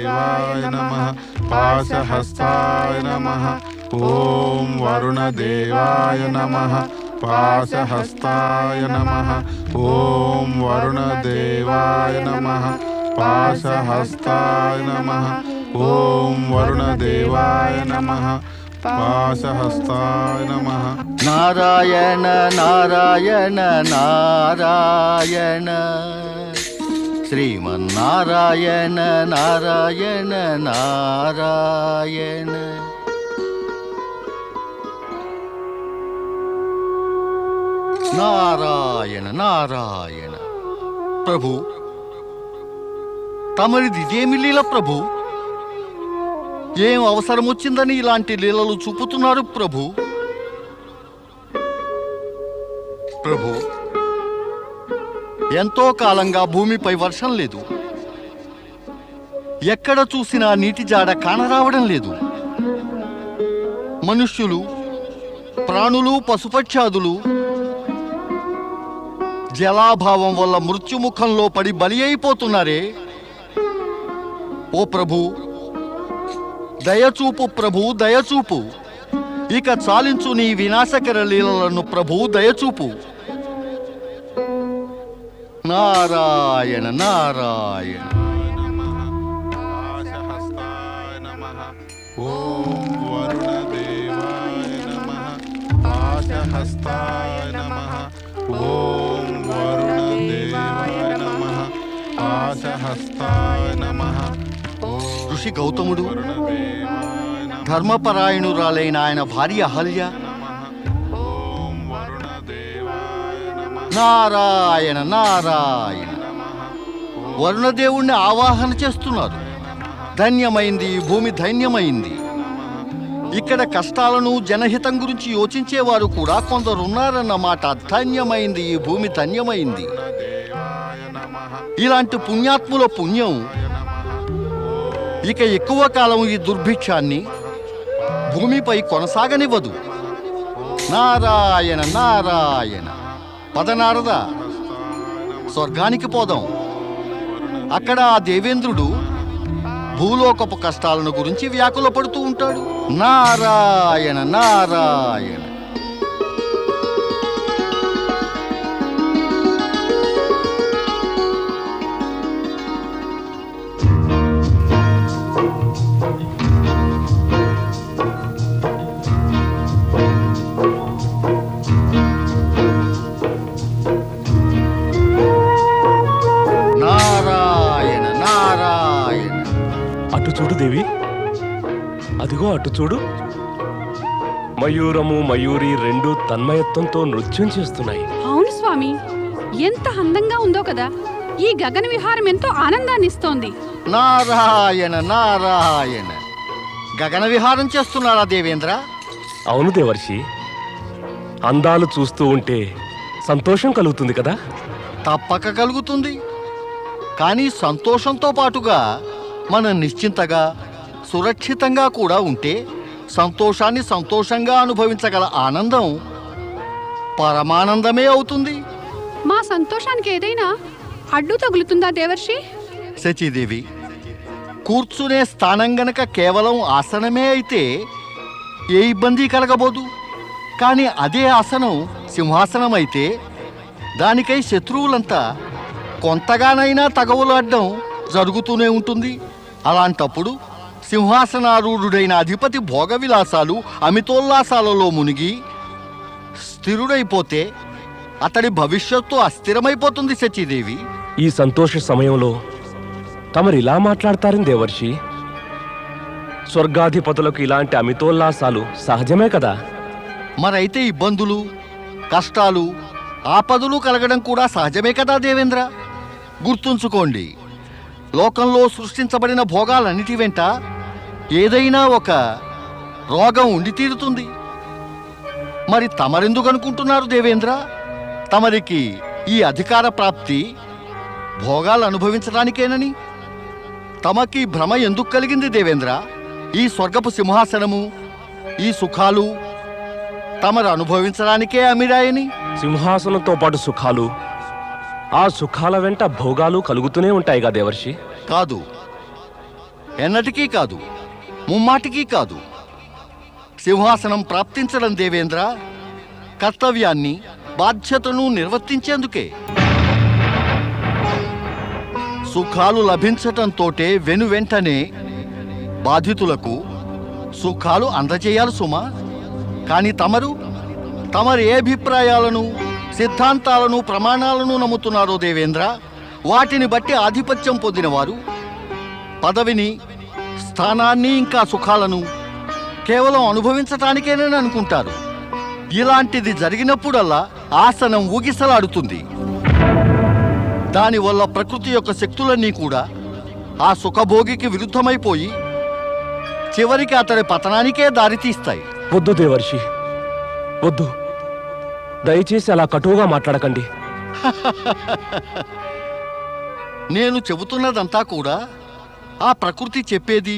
వరుణదేవాయ నమః పాశహస్తాయ నమః ఓం వరుణదేవాయ నమః పాశహస్తాయ నమః ఓం వరుణదేవాయ నమః పాశహస్తాయ నమః ఓం వరుణదేవాయ నమః పాశహస్తాయ నమః. నారాయణ నారాయణ నారాయణ శ్రీమన్నారాయణ నారాయణ నారాయణ. నారాయణ నారాయణ. ప్రభు, తమరిది ఇదేమి లీల ప్రభు? ఏం అవసరం వచ్చిందని ఇలాంటి లీలలు చూపుతున్నారు ప్రభు? ప్రభు, ఎంతో కాలంగా భూమిపై వర్షం లేదు. ఎక్కడ చూసినా నీటి జాడ కానరావడం లేదు. మనుష్యులు, ప్రాణులు, పశుపక్షాదులు జలాభావం వల్ల మృత్యుముఖంలో పడి బలి అయిపోతున్నారే. ఓ ప్రభు, దయచూపు ప్రభు, దయచూపు. ఇక చాలించు నీ వినాశకర లీలలను ప్రభు, దయచూపు. నారాయణ నారాయణ. పాశహస్తాయ నమః ఓం వరుణదేవాయ నమః పాశహస్తాయ నమః ఓం వరుణదేవాయ నమః పాశహస్తాయ నమః. ఋషి గౌతముడు, ధర్మపరాయణురాలైన ఆయన భార్య అహల్య నారాయణ నారాయణ వరుణదేవుణ్ణి ఆవాహన చేస్తున్నారు. ధన్యమైంది ఈ భూమి, ధన్యమైంది. ఇక్కడ కష్టాలను, జనహితం గురించి యోచించేవారు కూడా కొందరున్నారన్నమాట. ధన్యమైంది ఈ భూమి, ధన్యమైంది. ఇలాంటి పుణ్యాత్ముల పుణ్యం ఇక ఎక్కువ కాలం ఈ దుర్భిక్షాన్ని భూమిపై కొనసాగనివ్వదు. నారాయణ నారాయణ. పదనారద, స్వర్గానికి పోదాం. అక్కడ ఆ దేవేంద్రుడు భూలోకపు కష్టాలను గురించి వ్యాకుల పడుతూ ఉంటాడు. నారాయణ నారాయణ. చూడు దేవి, అదిగో అటు చూడు. మయూరము మయూరి రెండు తన్మయత్వంతో నృత్యం చేస్తున్నాయి. అవును స్వామి, ఎంత అందంగా ఉందో కదా. ఈ గగన విహారం ఎంతో ఆనందాన్ని ఇస్తోంది. నారాయణ నారాయణ. గగన విహారం చేస్తున్నారా దేవేంద్ర? అవును దేవర్షి. అందాలు చూస్తూ ఉంటే సంతోషం కలుగుతుంది కదా. తప్పక కలుగుతుంది. కానీ సంతోషంతో పాటుగా మనం నిశ్చింతగా, సురక్షితంగా కూడా ఉంటే సంతోషాన్ని సంతోషంగా అనుభవించగల ఆనందం పరమానందమే అవుతుంది. మా సంతోషానికి ఏదైనా అడ్డు తగులుతుందా దేవర్షి? శచీదేవి, కూర్చునే స్థానం గనక కేవలం ఆసనమే అయితే ఏ ఇబ్బంది కలగబోదు. కానీ అదే ఆసనం సింహాసనం అయితే దానికై శత్రువులంతా కొంతగానైనా తగవులాడడం జరుగుతూనే ఉంటుంది. అలాంటప్పుడు సింహాసనారూఢుడైన అధిపతి భోగ విలాసాలు, అమితోల్లాసాలలో మునిగి స్థిరుడైపోతే అతడి భవిష్యత్తు అస్థిరమైపోతుంది. శచీదేవి, ఈ సంతోష సమయంలో తమరు ఇలా మాట్లాడతారని దేవర్షి. స్వర్గాధిపతులకు ఇలాంటి అమితోల్లాసాలు సహజమే కదా. మరైతే ఇబ్బందులు, కష్టాలు, ఆపదలు కలగడం కూడా సహజమే కదా దేవేంద్ర. గుర్తుంచుకోండి, లోకంలో సృష్టించబడిన భోగాలన్నిటి వెంట ఏదైనా ఒక రోగం ఉండి తీరుతుంది. మరి తమరెందుకు అనుకుంటున్నారు దేవేంద్ర? తమరికి ఈ అధికార ప్రాప్తి భోగాలు అనుభవించడానికేనని? తమకి భ్రమ ఎందుకు కలిగింది దేవేంద్ర? ఈ స్వర్గపు సింహాసనము, ఈ సుఖాలు తమరు అనుభవించడానికే అమిరాయని. సింహాసనంతో పాటు సుఖాలు, ఆ సుఖాల వెంట భోగాలు కలుగుతూనే ఉంటాయిగా దేవర్షి. కాదు, ఎన్నటికీ కాదు, ముమ్మాటికీ కాదు. సింహాసనం ప్రాప్తించడం దేవేంద్ర కర్తవ్యాన్ని, బాధ్యతను నిర్వర్తించేందుకే. సుఖాలు లభించటంతోటే వెనువెంటనే బాధితులకు సుఖాలు అందజేయాలి సుమా. కానీ తమరు ఏ అభిప్రాయాలను, సిద్ధాంతాలను, ప్రమాణాలను నమ్ముతున్నారో దేవేంద్ర, వాటిని బట్టి ఆధిపత్యం పొందినవారు పదవిని, స్థానాన్ని, ఇంకా సుఖాలను కేవలం అనుభవించటానికేనని అనుకుంటారు. ఇలాంటిది జరిగినప్పుడల్లా ఆసనం ఊగిసలాడుతుంది. దానివల్ల ప్రకృతి యొక్క శక్తులన్నీ కూడా ఆ సుఖభోగికి విరుద్ధమైపోయి చివరికి అతడి పతనానికే దారితీస్తాయి. వద్దు దేవర్షి, వద్దు. దయచేసి అలా కటువుగా మాట్లాడకండి. నేను చెబుతున్నదంతా కూడా ఆ ప్రకృతి చెప్పేది,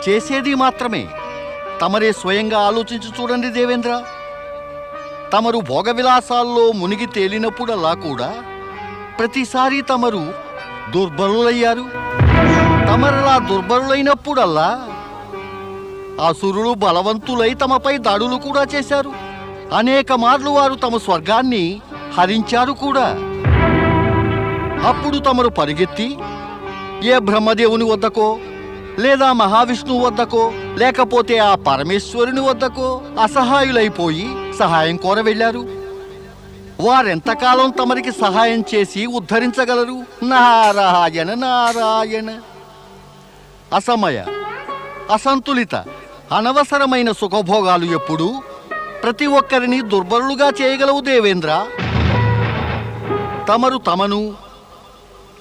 చేసేది మాత్రమే. తమరే స్వయంగా ఆలోచించి చూడండి దేవేంద్ర. తమరు భోగ విలాసాల్లో మునిగి తేలినప్పుడల్లా కూడా ప్రతిసారి తమరు దుర్బలులయ్యారు. తమరలా దుర్బలులైనప్పుడల్లా అసురులు బలవంతులై తమపై దాడులు కూడా చేశారు. అనేక మార్లు వారు తమ స్వర్గాన్ని హరించారు కూడా. అప్పుడు తమరు పరిగెత్తి ఏ బ్రహ్మదేవుని వద్దకో, లేదా మహావిష్ణువు వద్దకో, లేకపోతే ఆ పరమేశ్వరుని వద్దకో అసహాయులైపోయి సహాయం కోర వెళ్ళారు. వారెంతకాలం తమరికి సహాయం చేసి ఉద్ధరించగలరు? నారాయణ నారాయణ. అసమయ, అసంతులిత, అనవసరమైన సుఖభోగాలు ఎప్పుడూ ప్రతి ఒక్కరిని దుర్బలులుగా చేయగలవు దేవేంద్ర. తమరు తమను,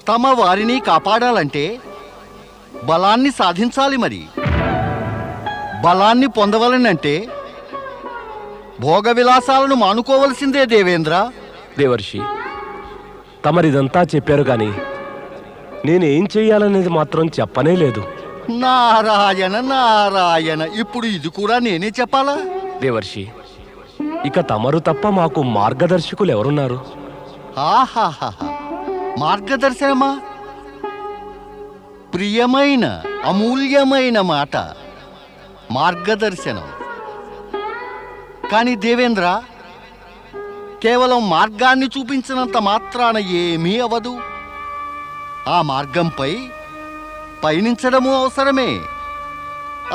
తమ వారిని కాపాడాలంటే బలాన్ని సాధించాలి. మరి బలాన్ని పొందవలనంటే భోగ విలాసాలను మానుకోవలసిందే దేవేంద్ర. దేవర్షి, తమరిదంతా చెప్పారు కానీ నేనేం చెయ్యాలనేది మాత్రం చెప్పనే లేదు. నారాయణ నారాయణ. ఇప్పుడు ఇది కూడా నేనే చెప్పాలా? దేవర్షి, ఇక తమరు తప్ప మాకు మార్గదర్శకులు ఎవరున్నారు? ఆహాహా, మార్గదర్శనమా? ప్రియమైన, అమూల్యమైన మాట మార్గదర్శనం. కానీ దేవేంద్ర, కేవలం మార్గాన్ని చూపించినంత మాత్రాన ఏమీ అవదు. ఆ మార్గంపై పయనించడము అవసరమే.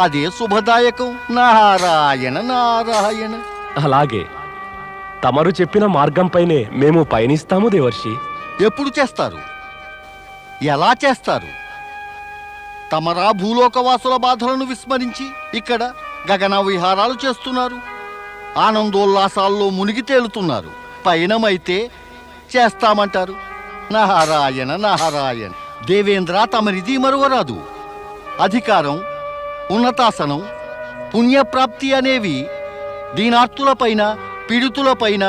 అదే శుభదాయకం. నారాయణ నారాయణ. అలాగే తమరు చెప్పిన మార్గంపైనే మేము పయనిస్తాము దేవర్షి. ఎప్పుడు చేస్తారు? ఎలా చేస్తారు? తమరా భూలోకవాసుల బాధలను విస్మరించి ఇక్కడ గగన విహారాలు చేస్తున్నారు. ఆనందోల్లాసాల్లో మునిగి తేలుతున్నారు. పయనమైతే చేస్తామంటారు. నారాయణ నారాయణ. దేవేంద్ర, తమరిది మరువరాదు. అధికారం, ఉన్నతాసనం, పుణ్యప్రాప్తి అనేవి దీనార్తులపైన, పీడితులపైన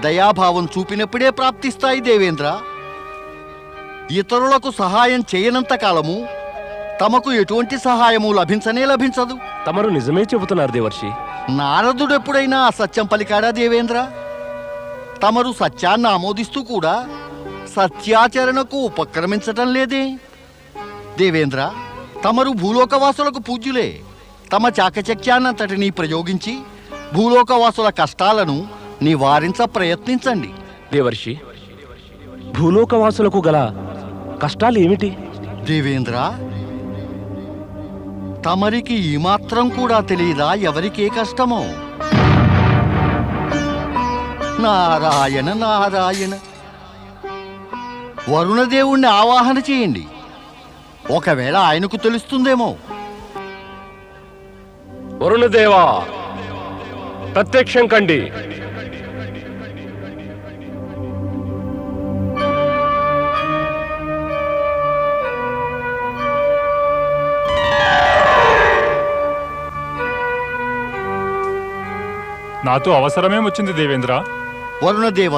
దయాభావం చూపినప్పుడే ప్రాప్తిస్తాయి దేవేంద్ర. ఇతరులకు సహాయం చేయనంత కాలము తమకు ఎటువంటి సహాయము లభించనే లభించదు. తమరు నిజమే చెబుతున్నారు దేవర్షి. నారదుడెప్పుడైనా అసత్యం పలికాడా దేవేంద్ర? తమరు సత్యాన్ని ఆమోదిస్తూ కూడా సత్యాచరణకు ఉపక్రమించటం లేదే దేవేంద్ర. తమరు భూలోకవాసులకు పూజ్యులే. తమ చాకచక్యాన్నంతటినీ ప్రయోగించి భూలోకవాసుల కష్టాలను నివారించ ప్రయత్నించండి. దేవర్షి, భూలోకవాసులకు గల కష్టాలు ఏమిటి? దేవేంద్ర, తమరికి ఈ మాత్రం కూడా తెలియదా ఎవరికే కష్టమో? నారాయణ నారాయణ. వరుణదేవుణ్ణి ఆవాహన చేయండి. ఒకవేళ ఆయనకు తెలుస్తుందేమో. వరుణదేవా, ప్రత్యక్షం కండి. నాతో అవసరమేమొచ్చింది దేవేంద్ర? వరుణదేవ,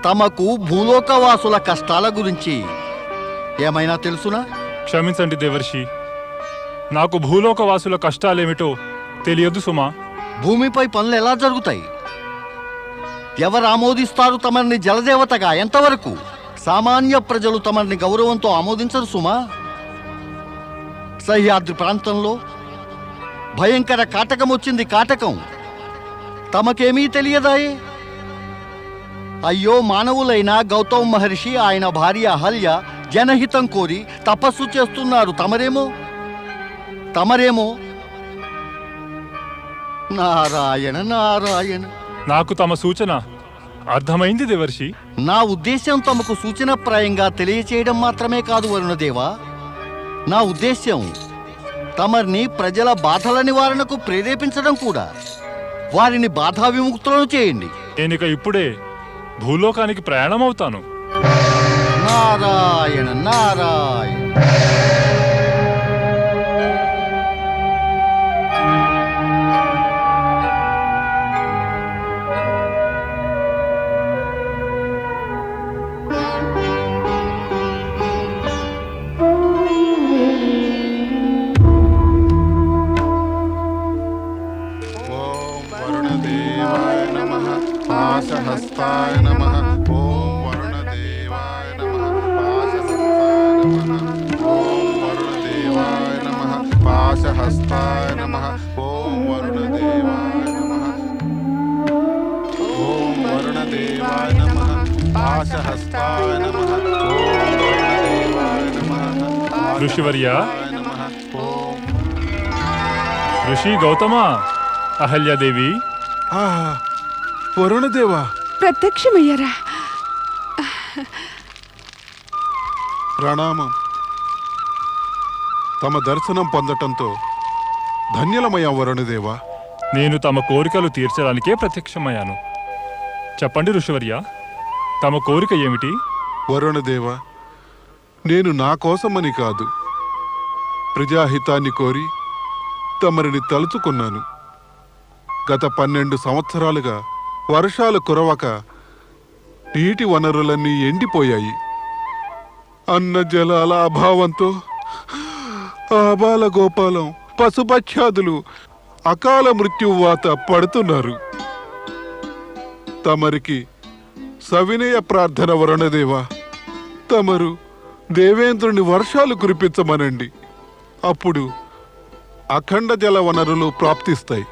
తమకు భూలోకవాసుల కష్టాల గురించి ఏమైనా తెలుసునా? క్షమించండి దేవర్షి, నాకు భూలోకవాసుల కష్టాలేమిటో తెలియదు సుమా. భూమిపై పనులు ఎలా జరుగుతాయి? ఎవరు ఆమోదిస్తారు తమని జలదేవతగా? ఎంతవరకు? సామాన్య ప్రజలు తమని గౌరవంతో ఆమోదించరు సుమా. సహ్యాద్రి ప్రాంతంలో భయంకర కాటకం వచ్చింది. కాటకం తమకేమీ తెలియదాయే. అయ్యో, మానవులైన గౌతమ మహర్షి, ఆయన భార్య అహల్య జనహితం కోరి తపస్సు చేస్తున్నారు. తమరేమో నారాయణ నారాయణ. నాకు తమ సూచన అర్థమైంది దేవర్షి. నా ఉద్దేశ్యం తమకు సూచనప్రాయంగా తెలియచేయడం మాత్రమే కాదు వరుణదేవా. నా ఉద్దేశ్యం తమర్ని ప్రజల బాధల నివారణకు ప్రేరేపించడం కూడా. వారిని బాధా విముక్తులను చేయండి. నేనిక ఇప్పుడే భూలోకానికి ప్రయాణమవుతాను. నారాయణ నారాయణ. ఓం వరుణదేవాయ నమః. పాశహస్తాయ నమః. ఓం వరుణదేవాయ నమః. పాశహస్తాయ నమః. ఓం వరుణదేవాయ నమః. పాశహస్తాయ నమః. ఓం వరుణదేవాయ నమః. ఓం వరుణదేవాయ నమః. పాశహస్తాయ నమః. ఓం వరుణదేవాయ నమః. ఋషివర్య, నమః. ఓం ఋషి గౌతమ, అహల్యాదేవి. వరుణదేవా, ప్రత్యక్షమయ్యారా? ప్రణామం. తమ దర్శనం పొందటంతో ధన్యులమయ్యా వరుణదేవా. నేను తమ కోరికలు తీర్చడానికే ప్రత్యక్షమయ్యాను. చెప్పండి ఋషివర్య, తమ కోరిక ఏమిటి? వరుణదేవా, నేను నా కోసమని కాదు, ప్రజాహితాన్ని కోరి తమరిని తలుచుకున్నాను. గత 12 సంవత్సరాలుగా వర్షాలు కురవక నీటి వనరులన్నీ ఎండిపోయాయి. అన్న జలాల అభావంతో ఆబాల గోపాలం, పశుపక్షాదులు అకాల మృత్యువాత పడుతున్నారు. తమరికి సవినయ ప్రార్థన వరుణదేవా. తమరు దేవేంద్రుని వర్షాలు కురిపించమనండి. అప్పుడు అఖండ జల వనరులు ప్రాప్తిస్తాయి.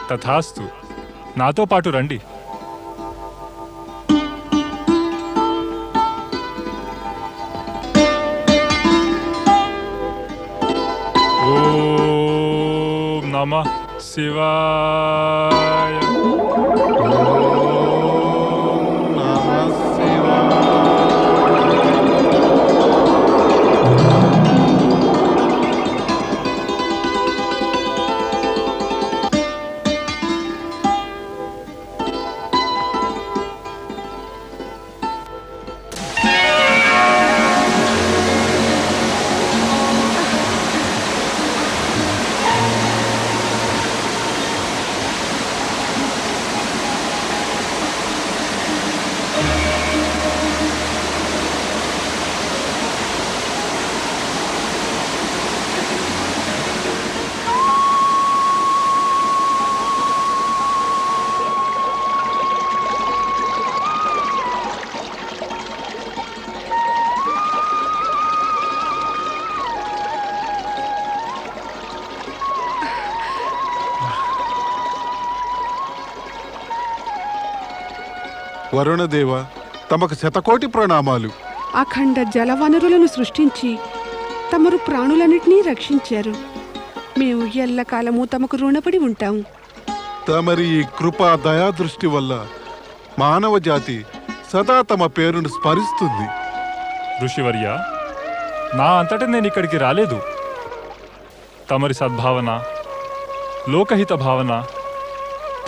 తథాస్తు. నాతో పాటు రండి. ఓం నమః శివాయ. నమః శివాయ. వరుణదేవ, తమకు శతకోటి ప్రణామాలు. అఖండ జలవనరులను సృష్టించి తమరు ప్రాణులన్నిటినీ రక్షించారు. మేము ఎల్లకాలము తమకు రుణపడి ఉంటాం. తమరి ఈ కృపా దయాదృష్టి వల్ల మానవ జాతి సదా తమ పేరును స్మరిస్తుంది. ఋషివర్య, నా అంతటా నేను ఇక్కడికి రాలేదు. తమరి సద్భావన, లోకహిత భావన,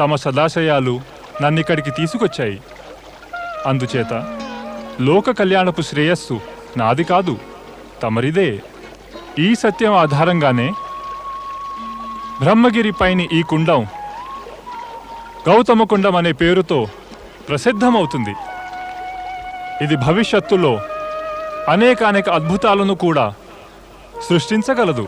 తమ సదాశయాలు నన్నిక్కడికి తీసుకొచ్చాయి. అందుచేత లోక కళ్యాణపు శ్రేయస్సు నాది కాదు, తమరిదే. ఈ సత్యం ఆధారంగానే బ్రహ్మగిరి పైని ఈ కుండం గౌతమ కుండం అనే పేరుతో ప్రసిద్ధమవుతుంది. ఇది భవిష్యత్తులో అనేక అద్భుతాలను కూడా సృష్టించగలదు.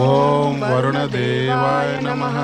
ఓం వరుణదేవాయ నమః.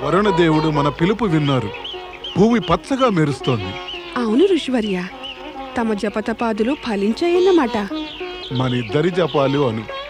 వరుణదేవుడు మన పిలుపు విన్నారు. భూమి పచ్చగా మెరుస్తోంది. అవును ఋషివర్య, తమ జపతపాదులు ఫలించాయన్నమాట. మనిద్దరి జపాలు అను.